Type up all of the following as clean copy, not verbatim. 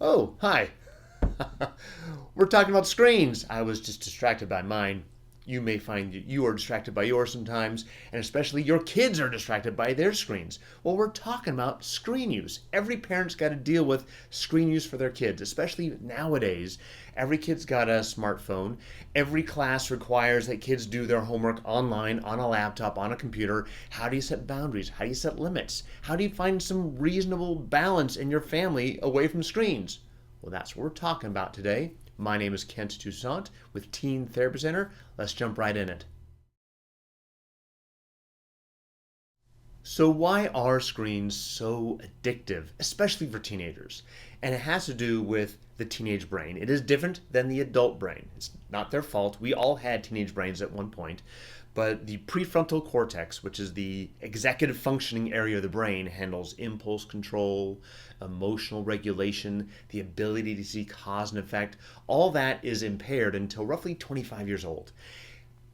Oh, hi. We're talking about screens. I was just distracted by mine. You may find that you are distracted by yours sometimes, and especially your kids are distracted by their screens. Well, we're talking about screen use. Every parent's got to deal with screen use for their kids, especially nowadays. Every kid's got a smartphone. Every class requires that kids do their homework online, on a laptop, on a computer. How do you set boundaries? How do you set limits? How do you find some reasonable balance in your family away from screens? Well, that's what we're talking about today. My name is Kent Toussaint with Teen Therapy Center. Let's jump right in it. So, why are screens so addictive, especially for teenagers? And it has to do with the teenage brain. It is different than the adult brain. It's not their fault. We all had teenage brains at one point. But the prefrontal cortex, which is the executive functioning area of the brain, handles impulse control, emotional regulation, the ability to see cause and effect. All that is impaired until roughly 25 years old.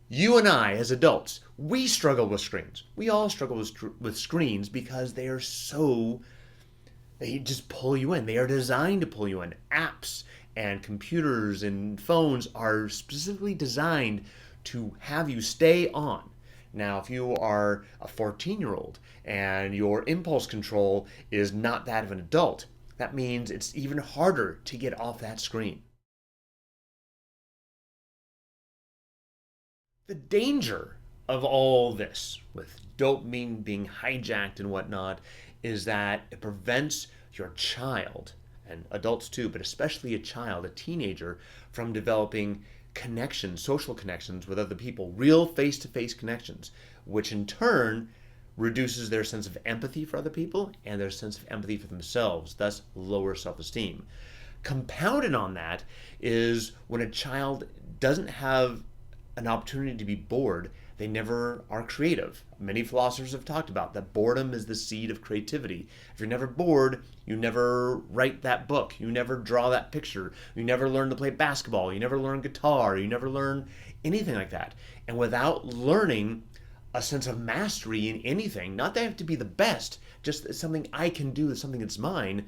You and I, as adults, we struggle with screens. We all struggle with screens because they just pull you in. They are designed to pull you in. Apps and computers and phones are specifically designed to have you stay on. Now, if you are a 14-year-old and your impulse control is not that of an adult, that means it's even harder to get off that screen. The danger of all this, with dopamine being hijacked and whatnot, is that it prevents your child, and adults too, but especially a child, a teenager, from developing connections, social connections with other people, real face to face connections, which in turn reduces their sense of empathy for other people and their sense of empathy for themselves, thus lower self esteem. Compounded on that is when a child doesn't have an opportunity to be bored, they never are creative. Many philosophers have talked about that boredom is the seed of creativity. If you're never bored, you never write that book, you never draw that picture, you never learn to play basketball, you never learn guitar, you never learn anything like that. And without learning a sense of mastery in anything, not that I have to be the best, just something I can do, something that's mine,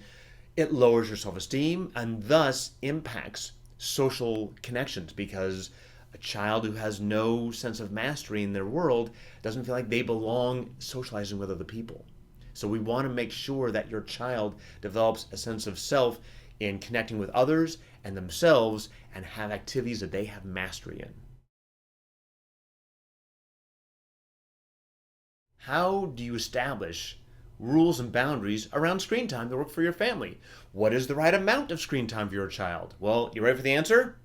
it lowers your self-esteem and thus impacts social connections because a child who has no sense of mastery in their world doesn't feel like they belong socializing with other people. So we want to make sure that your child develops a sense of self in connecting with others and themselves and have activities that they have mastery in. How do you establish rules and boundaries around screen time that work for your family? What is the right amount of screen time for your child? Well, you ready for the answer?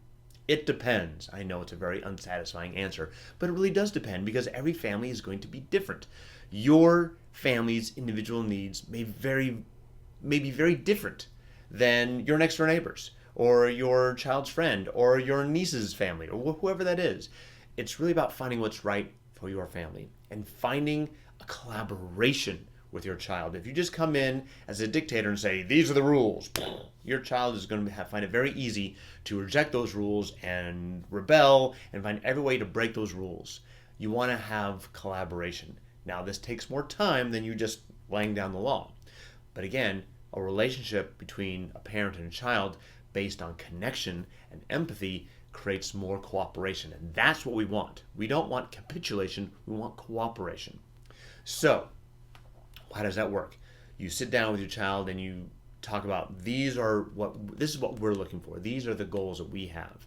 It depends. I know it's a very unsatisfying answer, but it really does depend because every family is going to be different. Your family's individual needs may be very different than your next door neighbor's or your child's friend or your niece's family or whoever that is. It's really about finding what's right for your family and finding a collaboration with your child. If you just come in as a dictator and say, these are the rules, your child is going to find it very easy to reject those rules and rebel and find every way to break those rules. You want to have collaboration. Now, this takes more time than you just laying down the law. But again, a relationship between a parent and a child based on connection and empathy creates more cooperation. And that's what we want. We don't want capitulation, we want cooperation. So, how does that work? You sit down with your child and you talk about this is what we're looking for. These are the goals that we have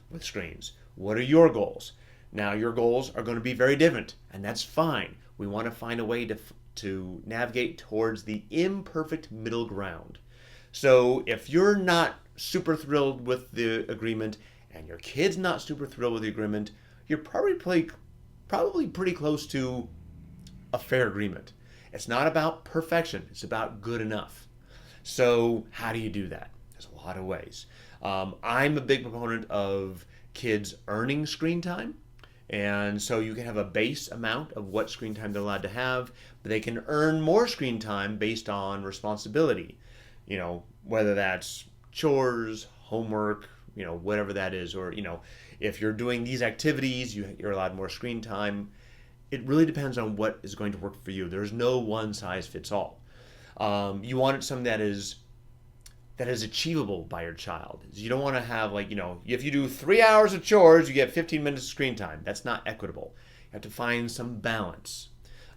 with screens. What are your goals? Now your goals are going to be very different, and that's fine. We want to find a way to navigate towards the imperfect middle ground. So if you're not super thrilled with the agreement and your kid's not super thrilled with the agreement, you're probably pretty close to a fair agreement. It's not about perfection, it's about good enough. So, how do you do that? There's a lot of ways. I'm a big proponent of kids earning screen time. And so you can have a base amount of what screen time they're allowed to have, but they can earn more screen time based on responsibility. Whether that's chores, homework, whatever that is, or, if you're doing these activities, you're allowed more screen time. It really depends on what is going to work for you. There's no one size fits all. You want something that is that is achievable by your child. You don't want to have, like, if you do 3 hours of chores, you get 15 minutes of screen time. That's not equitable. You have to find some balance.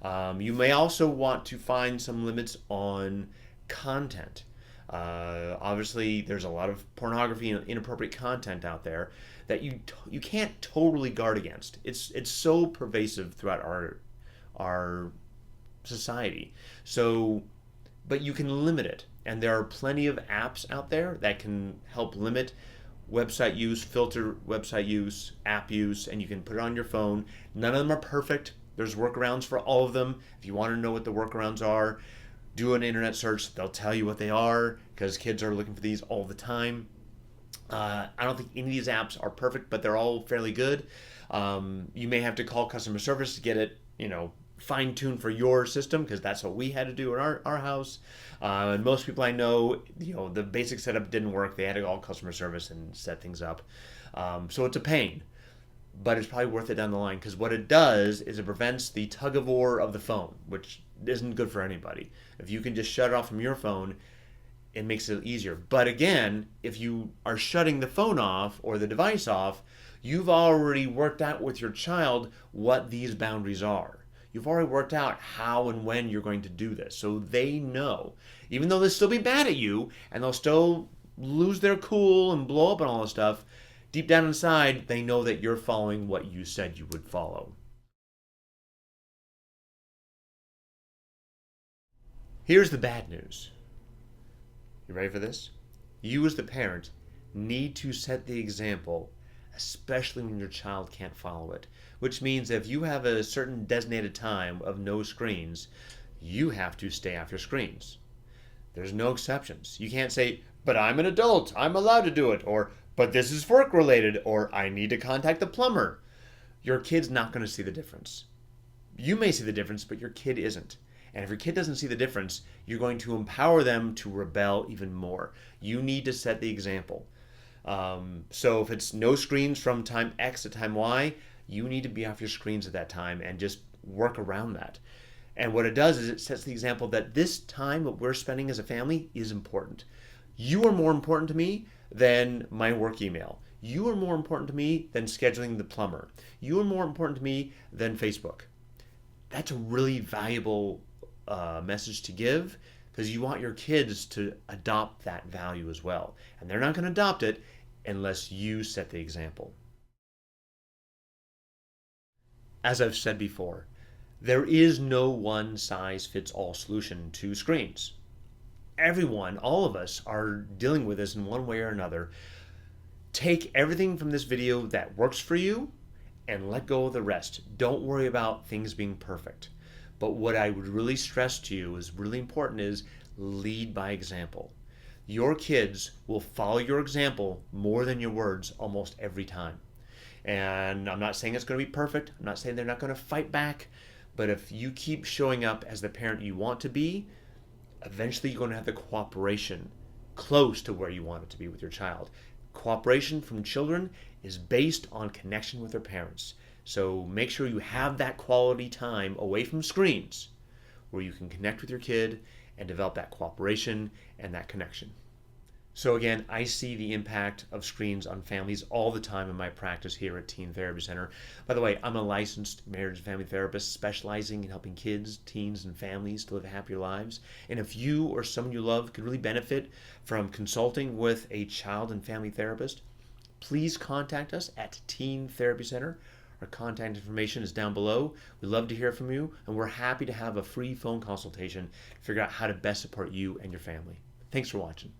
You may also want to find some limits on content. Obviously, there's a lot of pornography and inappropriate content out there that you can't totally guard against. It's so pervasive throughout our society. So, but you can limit it, and there are plenty of apps out there that can help limit website use, filter website use, app use, and you can put it on your phone. None of them are perfect. There's workarounds for all of them. If you want to know what the workarounds are, do an internet search. They'll tell you what they are, because kids are looking for these all the time. I don't think any of these apps are perfect, but they're all fairly good. You may have to call customer service to get it, fine-tuned for your system, because that's what we had to do in our house. And most people I know, the basic setup didn't work. They had to call customer service and set things up. So it's a pain, but it's probably worth it down the line, because what it does is it prevents the tug of war of the phone, which isn't good for anybody. If you can just shut it off from your phone, it makes it easier. But again, if you are shutting the phone off or the device off, you've already worked out with your child what these boundaries are. You've already worked out how and when you're going to do this. So they know, even though they'll still be mad at you and they'll still lose their cool and blow up and all this stuff, deep down inside, they know that you're following what you said you would follow. Here's the bad news. You ready for this? You as the parent need to set the example, especially when your child can't follow it. Which means if you have a certain designated time of no screens, you have to stay off your screens. There's no exceptions. You can't say, but I'm an adult, I'm allowed to do it, or, but this is work related, or I need to contact the plumber. Your kid's not going to see the difference. You may see the difference, but your kid isn't. And if your kid doesn't see the difference, you're going to empower them to rebel even more. You need to set the example. So if it's no screens from time X to time Y, you need to be off your screens at that time and just work around that. And what it does is it sets the example that this time that we're spending as a family is important. You are more important to me than my work email. You are more important to me than scheduling the plumber. You are more important to me than Facebook. That's a really valuable message to give, because you want your kids to adopt that value as well. And they're not going to adopt it unless you set the example. As I've said before, there is no one-size-fits-all solution to screens. Everyone, all of us, are dealing with this in one way or another. Take everything from this video that works for you and let go of the rest. Don't worry about things being perfect. But what I would really stress to you is really important is lead by example. Your kids will follow your example more than your words almost every time. And I'm not saying it's going to be perfect. I'm not saying they're not going to fight back. But if you keep showing up as the parent you want to be, eventually you're going to have the cooperation close to where you want it to be with your child. Cooperation from children is based on connection with their parents. So make sure you have that quality time away from screens where you can connect with your kid and develop that cooperation and that connection. So again, I see the impact of screens on families all the time in my practice here at Teen Therapy Center. By the way, I'm a licensed marriage and family therapist specializing in helping kids, teens, and families to live happier lives. And if you or someone you love could really benefit from consulting with a child and family therapist, please contact us at Teen Therapy Center. Our contact information is down below. We'd love to hear from you, and we're happy to have a free phone consultation to figure out how to best support you and your family. Thanks for watching.